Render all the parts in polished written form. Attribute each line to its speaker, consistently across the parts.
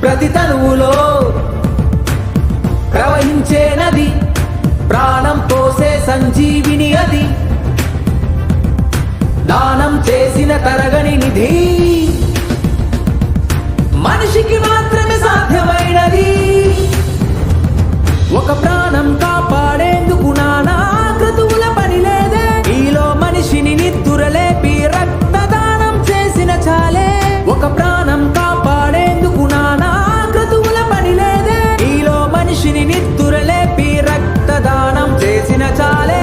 Speaker 1: ప్రతి తనువులో ప్రవహించే నది, ప్రాణం పోసే సంజీవిని అది, దానం చేసిన తరగని నిధి, మనిషికి మాత్రమే సాధ్యమైనది. ఒక ప్రాణం కాపాడేందుకు నానా క్రతువుల పని లేదే, ఈలో మనిషిని నిద్దురలేపి రక్తదానం చేసిన చాలే. ఒక ప్రాణం కాపాడేందుకు నానా క్రతువుల పని లేదే, ఈలో మనిషిని నిద్దురలేపి రక్తదానం చేసిన చాలే.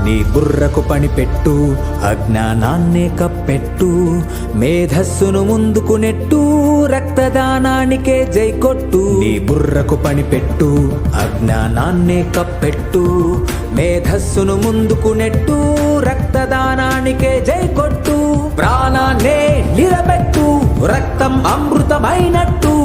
Speaker 1: నీ బుర్రకు పని పెట్టు, అజ్ఞానాన్నే కప్పెట్టు, మేధస్సును ముందుకు నెట్టు, రక్తదానానికే జై కొట్టు. నీ బుర్రకు పని పెట్టు, అజ్ఞానాన్నే కప్పెట్టు, మేధస్సును ముందుకు నెట్టు, రక్తదానానికే జై కొట్టు. ప్రాణాన్నే నిలబెట్టు, రక్తం అమృతమైనట్టు.